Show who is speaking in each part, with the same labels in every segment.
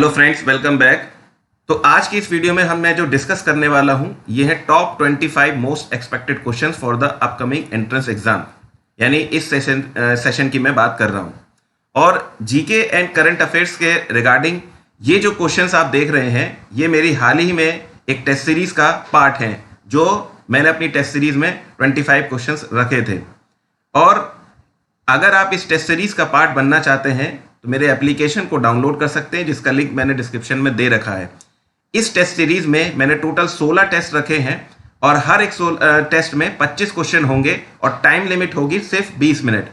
Speaker 1: Hello friends, welcome back. तो आज की इस वीडियो में मैं जो डिस्कस करने वाला हूं ये है top 25 most expected questions for the upcoming entrance exam. यानी इस सेशन की मैं बात कर रहा हूं। और जीके एंड करंट अफेयर्स के रिगार्डिंग ये जो क्वेश्चंस आप देख रहे हैं ये मेरी हाल ही में एक टेस्ट सीरीज का पार्ट है, जो मैंने अपनी टेस्ट सीरीज में 25 क्वेश्चंस रखे थे। और अगर आप इस टेस्ट सीरीज का पार्ट बनना चाहते हैं तो मेरे एप्लीकेशन को डाउनलोड कर सकते हैं, जिसका लिंक मैंने डिस्क्रिप्शन में दे रखा है। इस टेस्ट सीरीज में मैंने टोटल 16 टेस्ट रखे हैं और हर एक टेस्ट में 25 क्वेश्चन होंगे और टाइम लिमिट होगी सिर्फ 20 मिनट।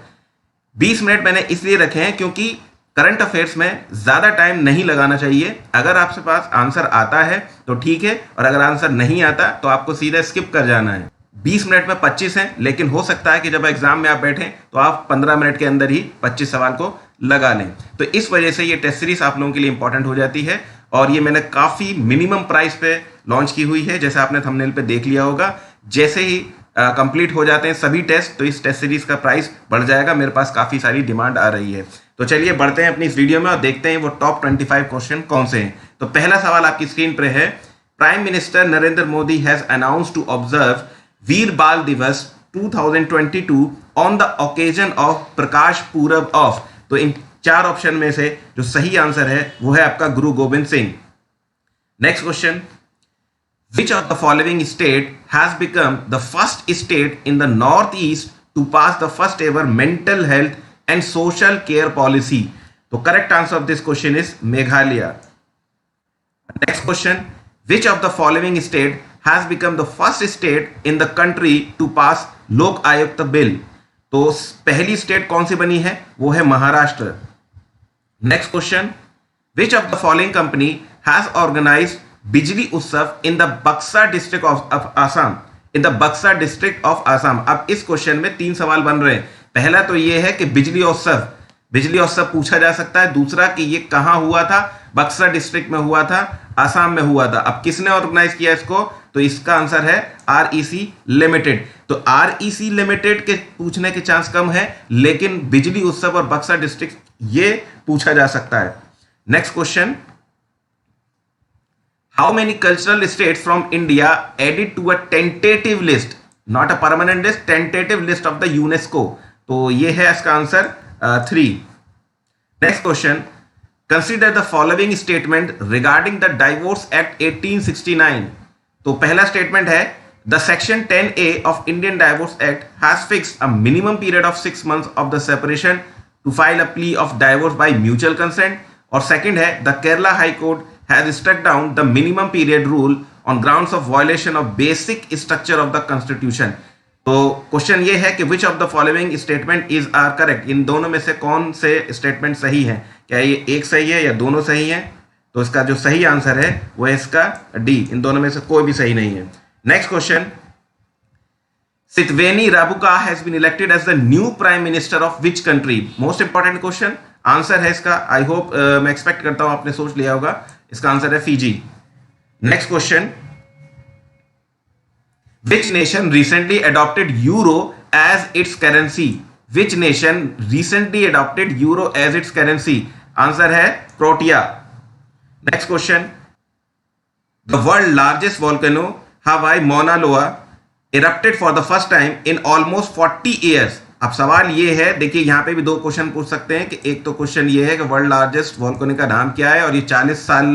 Speaker 1: 20 मिनट मैंने इसलिए रखे हैं क्योंकि करंट अफेयर्स में ज्यादा टाइम नहीं लगाना चाहिए। अगर आपके पास आंसर आता है तो ठीक है, और अगर आंसर नहीं आता तो आपको सीधा स्किप कर जाना है। 20 मिनट में 25 हैं, लेकिन हो सकता है कि जब एग्जाम में आप बैठें तो आप 15 मिनट के अंदर ही 25 सवाल को लगा लें। तो इस वजह से ये टेस्ट सीरीज आप लोगों के लिए इंपॉर्टेंट हो जाती है। और ये मैंने काफी मिनिमम प्राइस पे लॉन्च की हुई है, जैसे आपने थंबनेल पे देख लिया होगा। जैसे ही कंप्लीट हो जाते हैं सभी टेस्ट तो इस टेस्ट सीरीज का प्राइस बढ़ जाएगा। मेरे पास काफी सारी डिमांड आ रही है। तो चलिए बढ़ते हैं अपनी इस वीडियो में और देखते हैं वो टॉप 25 क्वेश्चन कौन से हैं। तो पहला सवाल आपकी स्क्रीन पर है, prime minister Narendra Modi has announced to observe Veer Baal Diwas 2022 on the occasion of Prakash Purab of. तो इन 4 ऑप्शन में से जो सही आंसर है वो है आपका Guru Gobind Singh. Next question, which of the following state has become the first state in the north east to pass the first ever mental health and social care policy. तो correct answer of this question is Meghalaya. Next question, which of the following state has become the first state in the country to pass लोक आयुक्त bill. तो पहली state कौन सी बनी है वो है Maharashtra. Next question, which of the following company has organized बिजली उत्सव in the बक्सा district of Assam, in the बक्सा डिस्ट्रिक्ट ऑफ आसाम। अब इस क्वेश्चन में 3 सवाल बन रहे हैं। पहला तो ये है कि बिजली उत्सव पूछा जा सकता है। दूसरा कि ये कहां हुआ था, बक्सर डिस्ट्रिक्ट में हुआ था, आसाम में हुआ था। अब किसने ऑर्गेनाइज किया इसको, तो इसका आंसर है आरईसी लिमिटेड। तो आरईसी लिमिटेड के पूछने के चांस कम है, लेकिन बिजली उत्सव और बक्सर डिस्ट्रिक्ट ये पूछा जा सकता है। Next question, how many cultural states from India added to a tentative list, not a permanent list, tentative list of the UNESCO. तो ये है इसका answer 3। Next question, consider the following statement regarding the divorce act 1869। तो पहला statement है, the section 10A of Indian divorce act has fixed a minimum period of 6 months of the separation to file a plea of divorce by mutual consent. और second है, the Kerala high court has struck down the minimum period rule on grounds of violation of basic structure of the constitution. तो question ये है कि which of the following statement is are correct. इन दोनों में से कौन से स्टेटमेंट सही है, क्या ये एक सही है या दोनों सही है। तो इसका जो सही आंसर है वो है इसका डी, इन दोनों में से कोई भी सही नहीं है। Next question, Sitiveni Rabuka has been elected as the new prime minister of which country. Most important question. Answer है इसका, आई होप मैं एक्सपेक्ट करता हूं आपने सोच लिया होगा, इसका आंसर है Fiji. Next question, which nation recently adopted euro as its currency? Which nation recently adopted euro as its currency? Answer है Croatia. Next question, the world largest volcano Hawaii Mauna Loa erupted for the first time in almost 40 years। अब सवाल ये है, देखिए यहां पे भी 2 question पूछ सकते हैं कि एक तो क्वेश्चन ये है कि वर्ल्ड लार्जेस्ट वॉल्केनो का नाम क्या है, और ये 40 साल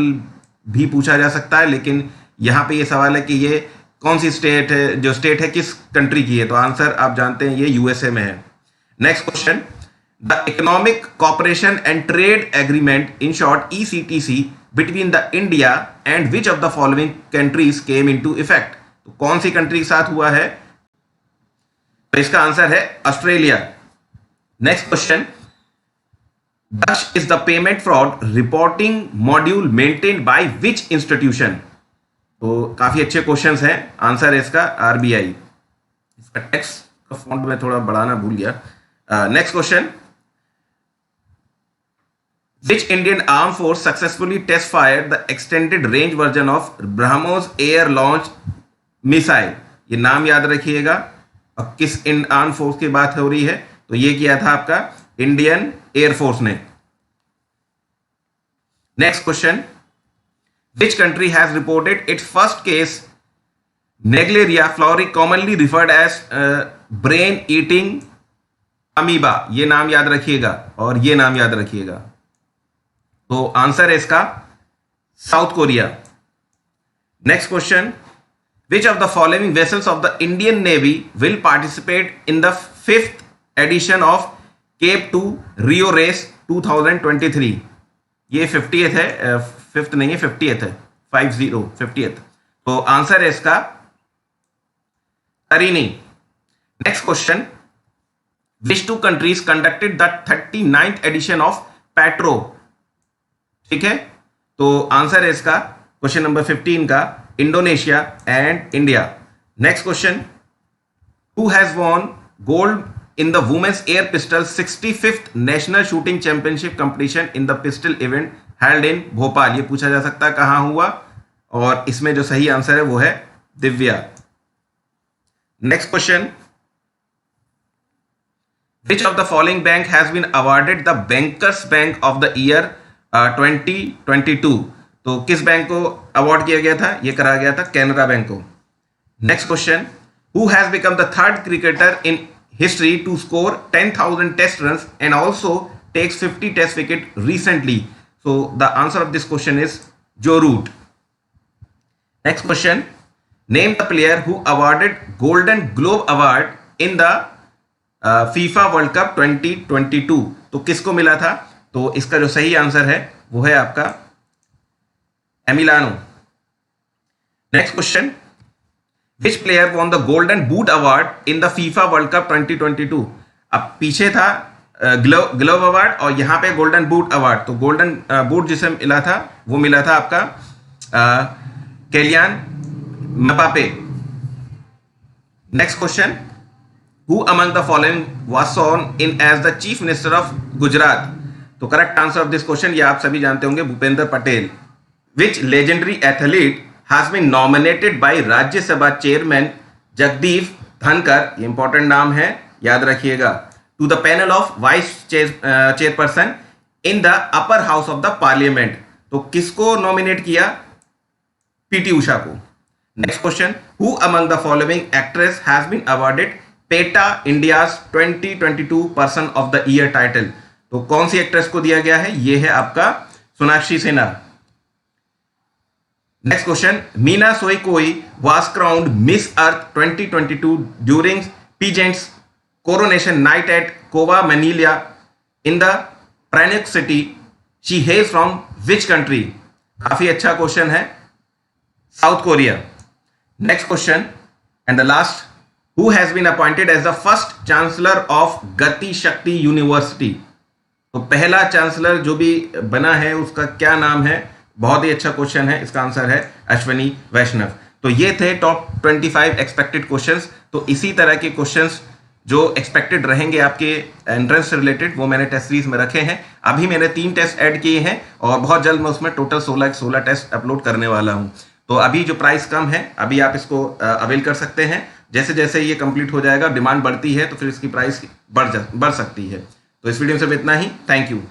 Speaker 1: भी पूछा जा सकता है, लेकिन यहां पे ये सवाल है कि ये कौन सी स्टेट है, जो स्टेट है किस कंट्री की है। तो आंसर आप जानते हैं ये यूएसए में है। Next question, the economic cooperation and trade agreement in short ECTC between the India and which of the following countries came into effect. तो कौन सी कंट्री के साथ हुआ है, तो इसका आंसर है Australia. Next question, Dutch is the payment fraud reporting module maintained by which institution. तो काफी अच्छे क्वेश्चंस हैं। आंसर है इसका आरबीआई। इसका टेक्स्ट का फॉन्ट में थोड़ा बढ़ाना भूल गया। Next question, which Indian arm force successfully test fired the extended range version of BrahMos air launch missile. ये नाम याद रखिएगा। अब किस आर्म फोर्स की बात हो रही है, तो ये किया था आपका इंडियन एयरफोर्स ने। Next question, which country has reported its first case Naegleria fowleri commonly referred as brain eating amoeba? ये नाम याद रखिएगा और ये नाम याद रखिएगा। तो आंसर है इसका South Korea. Next question, which of the following vessels of the Indian Navy will participate in the 5th edition of Cape to Rio race 2023? ये 50th है, 5th नहीं है, 50th है, 50th। तो आंसर है इसका Tarini. Next question, which two countries conducted the 39th edition of Petro? ठीक है, तो आंसर है इसका क्वेश्चन नंबर 15 का Indonesia and India. Next question, who has won gold in the women's air pistol 65th national shooting championship competition in the pistol event held in Bhopal? ये पूछा जा सकता है कहां हुआ, और इसमें जो सही आंसर है वो है Divya. Next question, which of the following bank has been awarded the Bankers Bank of the Year 2022? तो किस बैंक को अवार्ड किया गया था? ये करा गया था कैनरा बैंक को। Next question, who has become the 3rd cricketer in history to score 10,000 test runs and also takes 50 test wicket recently? So the answer of this question is Joe Root. Next question, name the player who awarded Golden Globe Award in the FIFA World Cup 2022? तो किसको मिला था? तो इसका जो सही answer है वो है आपका Emiliano. Next question, Which player won the Golden Boot Award in the FIFA World Cup 2022? अब पीछे था ग्लोव अवार्ड और यहां पे गोल्डन बूट अवार्ड। तो गोल्डन बूट जिसे मिला था वो मिला था आपका Kylian Mbappe. Next question, who among the following was sworn in as the chief minister of Gujarat? तो correct answer of this question ये आप सभी जानते होंगे, Bhupendra Patel. Which legendary athlete has been nominated by राज्य सभा चेयरमैन जगदीप धनकर, ये इंपॉर्टेंट नाम है याद रखिएगा, to the panel of vice chairperson in the upper house of the parliament? तो किसको नॉमिनेट किया? पीटी उषा को। Next question, who among the following actress has been awarded PETA India's 2022 Person of the Year title? तो कौन सी actress को दिया गया है? ये है आपका Sonakshi Sinha. Next question, Meena Soikoi was crowned Miss Earth 2022 during pageant's coronation night at Cova Manila in the Pranuk city. She hails from which country? काफी अच्छा क्वेश्चन है, south Korea. Next question and the last, who has been appointed as the first chancellor of गति शक्ति university? तो पहला chancellor जो भी बना है उसका क्या नाम है? बहुत ही अच्छा क्वेश्चन है, इसका आंसर है अश्वनी वैष्णव। तो ये थे टॉप 25 एक्सपेक्टेड क्वेश्चंस। तो इसी तरह के क्वेश्चंस जो एक्सपेक्टेड रहेंगे आपके एंट्रेंस से रिलेटेड वो मैंने टेस्ट सीरीज में रखे हैं। अभी मैंने 3 टेस्ट ऐड किए हैं और बहुत जल्द मैं उसमें टोटल 16 टेस्ट अपलोड करने वाला हूं। तो अभी जो प्राइस कम है, अभी आप इसको अवेल कर सकते हैं। जैसे जैसे ये कंप्लीट हो जाएगा, डिमांड बढ़ती है तो फिर इसकी प्राइस बढ़ सकती है। तो इस वीडियो में सिर्फ इतना ही। Thank you.